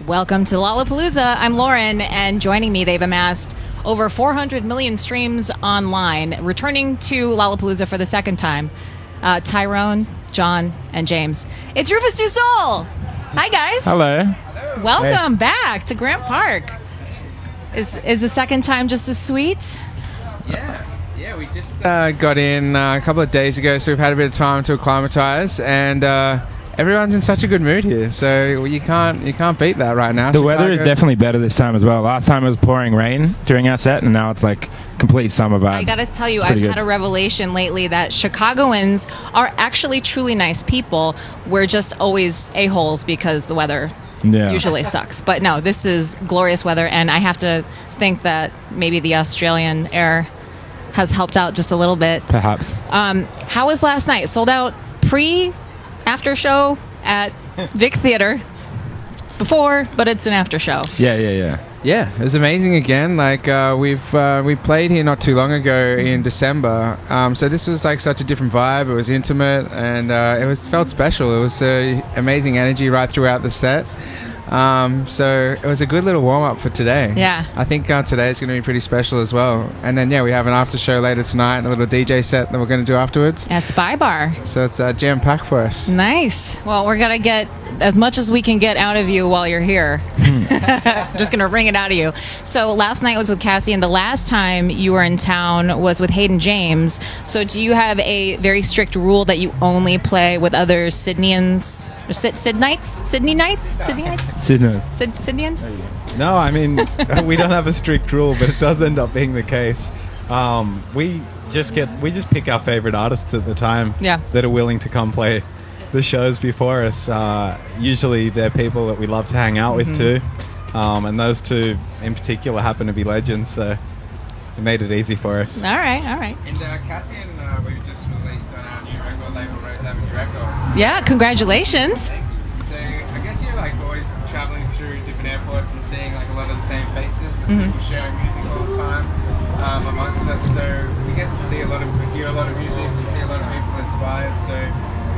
Welcome to Lollapalooza. I'm Lauren, and joining me, they've amassed over 400 million streams online, returning to Lollapalooza for the second time. Tyrone, John, and James. It's Rüfüs Du Sol. Hi, guys. Hello. Welcome back to Grant Park. Is the second time just as sweet? Yeah, we just got in a couple of days ago, so we've had a bit of time to acclimatise, and everyone's in such a good mood here, so you can't beat that right now. The weather is definitely better this time as well. Last time it was pouring rain during our set, and now it's like complete summer vibes. I gotta tell you, I've had a revelation lately that Chicagoans are actually truly nice people. We're just always a-holes because the weather usually sucks. But no, this is glorious weather, and I have to think that maybe the Australian air has helped out just a little bit. Perhaps. How was last night? Sold out after show at Vic Theatre before, but it's an after show. Yeah, it was amazing again. Like we played here not too long ago in December, so this was like such a different vibe. It was intimate, and felt special. It was amazing energy right throughout the set. So it was a good little warm up for today. Yeah, I think today is going to be pretty special as well. And then we have an after show later tonight, a little DJ set that we're going to do afterwards at Spy Bar. So it's jam packed for us. Nice. Well, we're gonna get as much as we can get out of you while you're here. Just gonna wring it out of you. So last night was with Cassie, and the last time you were in town was with Hayden James. So do you have a very strict rule that you only play with other Sydneyans? Sydneyans? No, I mean, we don't have a strict rule, but it does end up being the case. We just pick our favorite artists at the time that are willing to come play the shows before us. Usually they're people that we love to hang out with too, and those two in particular happen to be legends, so it made it easy for us. All right. And Cassie and we've just released on our new record label, Rose Avenue Records. Yeah, congratulations. Thank you. So I guess you're like always traveling through different airports and seeing like a lot of the same faces and people sharing music all the time amongst us. So we get to hear a lot of music, we see a lot of people inspired. So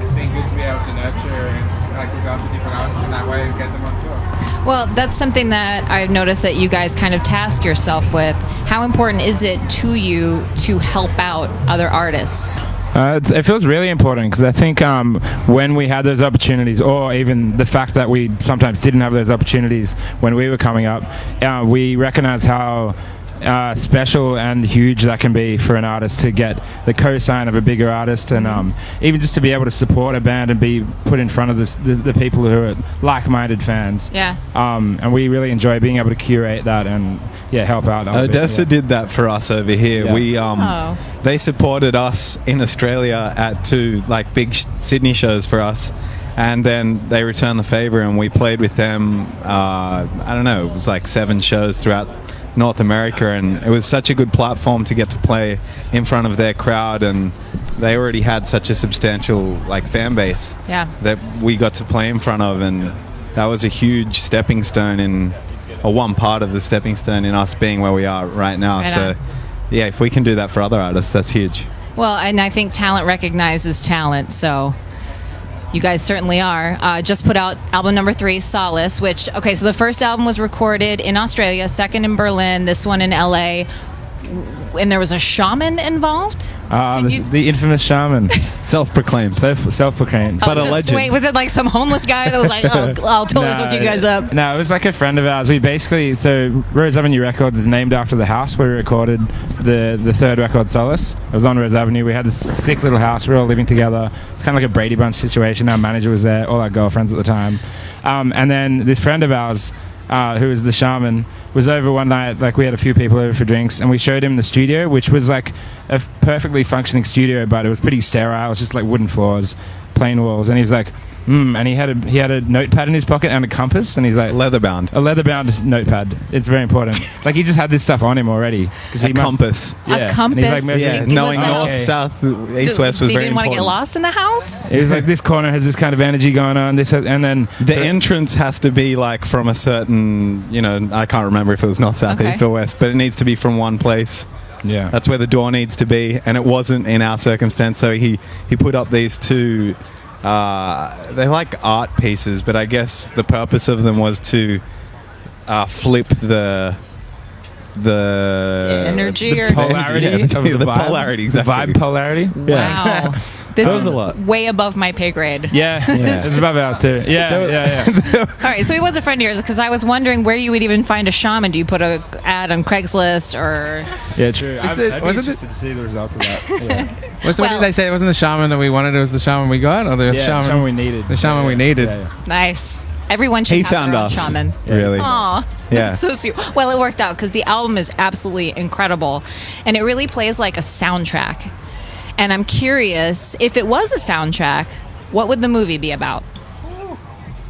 it's been good to be able to nurture and like look after different artists in that way and get them on tour. Well, that's something that I've noticed that you guys kind of task yourself with. How important is it to you to help out other artists? It feels really important because I think when we had those opportunities, or even the fact that we sometimes didn't have those opportunities when we were coming up, we recognize how special and huge that can be for an artist to get the co-sign of a bigger artist, and even just to be able to support a band and be put in front of the people who are like-minded fans. And we really enjoy being able to curate that and help out. Odessa did that for us over here. We they supported us in Australia at two like big Sydney shows for us, and then they returned the favor and we played with them. I don't know, it was like 7 shows throughout North America, and it was such a good platform to get to play in front of their crowd, and they already had such a substantial like fan base that we got to play in front of, and that was a huge stepping stone one part of the stepping stone in us being where we are right now. So if we can do that for other artists, that's huge. Well, and I think talent recognizes talent, so you guys certainly are. Just put out album number 3, Solace, which, so the first album was recorded in Australia, second in Berlin, this one in LA. And there was a shaman involved? The infamous shaman. Self-proclaimed. Self-proclaimed. But a legend. Wait, was it like some homeless guy that was like, I'll totally hook you guys up? No, it was like a friend of ours. We basically, Rose Avenue Records is named after the house where we recorded the third record, Solace. It was on Rose Avenue. We had this sick little house. We were all living together. It's kind of like a Brady Bunch situation. Our manager was there, all our girlfriends at the time. And then this friend of ours, who was the shaman, was over one night. Like, we had a few people over for drinks, and we showed him the studio, which was like a perfectly functioning studio, but it was pretty sterile. It was just like wooden floors, plain walls, and he was like, and he had a notepad in his pocket and a compass, and he's like, leather-bound. A leather-bound notepad. It's very important. Like, he just had this stuff on him already. Compass. A compass. And he's like, knowing north, south, east, west was very important. They didn't want to get lost in the house? It was like, this corner has this kind of energy going on, and then the entrance has to be like from a certain, I can't remember if it was north, south, east or west, but it needs to be from one place. Yeah, that's where the door needs to be, and it wasn't in our circumstance. So he put up these 2 they're like art pieces, but I guess the purpose of them was to flip the energy or polarity of the vibe. polarity, exactly. The vibe polarity. Wow. This That was is a lot. way above my pay grade. Yeah, it's above ours too. Yeah. All right, so he was a friend of yours because I was wondering where you would even find a shaman. Do you put a ad on Craigslist or? Yeah, true. Is I'd it- be wasn't interested to see the results of that. Yeah. What Well- did they say? It wasn't the shaman that we wanted. It was the shaman we got, or the Yeah, shaman we needed. The shaman we needed. Yeah. Nice. Everyone should He have found their own us. shaman. Really. Aw, Yeah. that's so sweet. Well, it worked out because the album is absolutely incredible, and it really plays like a soundtrack. And I'm curious, if it was a soundtrack, what would the movie be about?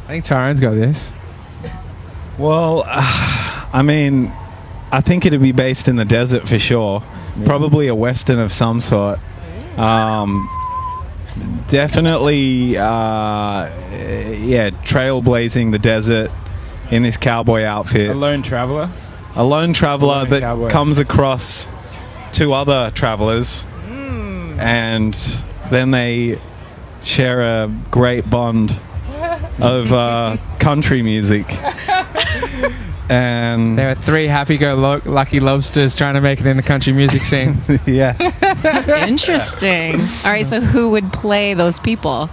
I think Tyrone's got this. Well, I mean, I think it'd be based in the desert for sure. Probably a western of some sort. Definitely, trailblazing the desert in this cowboy outfit. A lone traveler. A lone traveler lone that cowboy. comes across two other travelers, and then they share a great bond of country music. And There are three happy-go-lucky lobsters trying to make it in the country music scene. yeah, Interesting. All right, so who would play those people?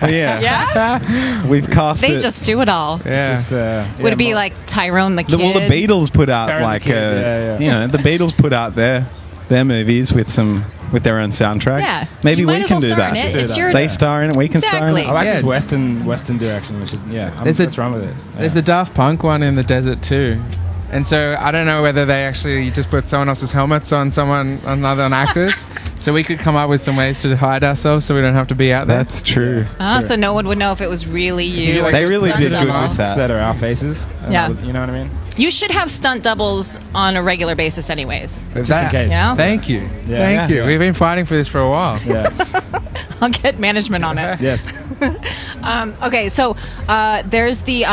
yeah, Yeah, we've cast they it. just do it all. Yeah. It's just, Would it be like Tyrone the kid? Well, the Beatles put out Tyrone the like Kid, you know, the Beatles put out their movies with their own soundtrack. Yeah, maybe you we might as can well do star that. in it. It's your They star in it. We can star in Exactly. it. I like Yeah. this western direction. We should, There's a- what's wrong with it? There's the Daft Punk one in the desert too. And so I don't know whether they actually just put someone else's helmets on another actors. So we could come up with some ways to hide ourselves so we don't have to be out there. That's true. So no one would know if it was really you. or They your really stunt did good double. with that. that are our faces. Yeah. You know what I mean? You should have stunt doubles on a regular basis, anyways. Just in case. Yeah. Thank you. Yeah. Thank you. Yeah. We've been fighting for this for a while. Yeah. I'll get management on it. Yes. Okay, so there's the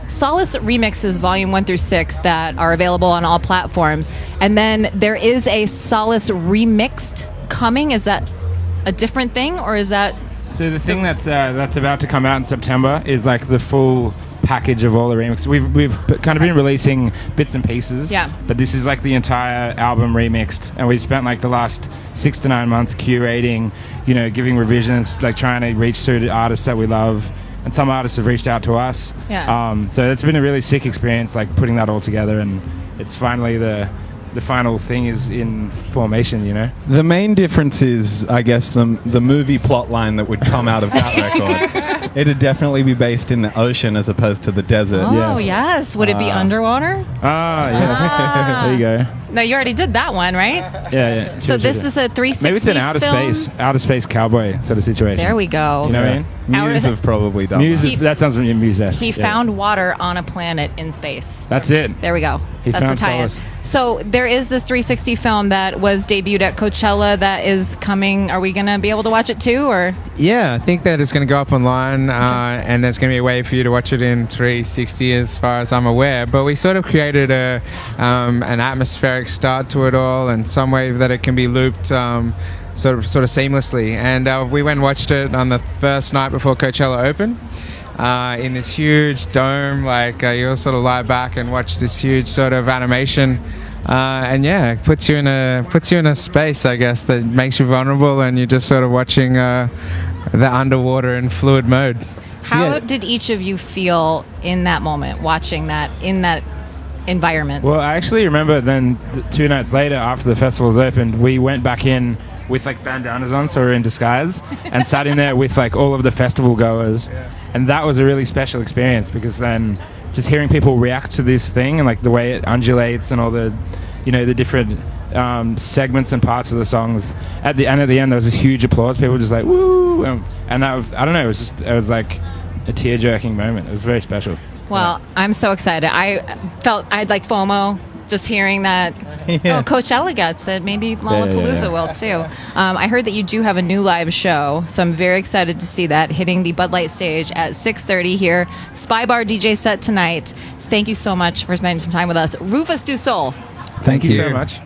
Solace remixes volume 1 through 6 that are available on all platforms, and then there is a Solace remixed coming. Is that a different thing, or is that? So the thing that's about to come out in September is like the full package of all the remixes. We've kind of been releasing bits and pieces. Yeah. But this is like the entire album remixed, and we spent like the last 6 to 9 months curating, giving revisions, like trying to reach through to artists that we love. And some artists have reached out to us. Yeah. So it's been a really sick experience, like putting that all together, and it's finally the final thing is in formation, The main difference is, I guess, the movie plot line that would come out of that record. It'd definitely be based in the ocean as opposed to the desert. Oh yes. Would it be underwater? Ah, yes. There you go. No, you already did that one, right? Yeah. So this is a 360 maybe it's an film? outer space cowboy sort of situation. There we go. You know what I mean? Muse have probably done that. That sounds really Muse-esque. He Yeah. found water on a planet in space. That's it. There we go. He That's found the tie-in. solace. So there is this 360 film that was debuted at Coachella that is coming. Are we going to be able to watch it too, or? Yeah, I think that it's going to go up online, and there's going to be a way for you to watch it in 360 as far as I'm aware. But we sort of created an atmospheric start to it all, and some way that it can be looped sort of seamlessly. And we went and watched it on the first night before Coachella opened. In this huge dome, you'll sort of lie back and watch this huge sort of animation, and yeah, it puts you in a space, I guess, that makes you vulnerable, and you're just sort of watching the underwater in fluid mode. How did each of you feel in that moment, watching that in that environment? Well, I actually remember then 2 nights later, after the festival was opened, we went back in with like bandanas on, so we were in disguise, and sat in there with like all of the festival goers. And that was a really special experience, because then just hearing people react to this thing and like the way it undulates and all the, the different segments and parts of the songs. At the end there was this huge applause. People were just like woo, and that was, I don't know. It was like a tear-jerking moment. It was very special. Well, I'm so excited. I had like FOMO just hearing that. Yeah. Oh, Coachella gets it. Maybe Lollapalooza will too. I heard that you do have a new live show, so I'm very excited to see that hitting the Bud Light stage at 6:30 here. Spy Bar DJ set tonight. Thank you so much for spending some time with us. Rüfüs Du Sol. Thank you so much.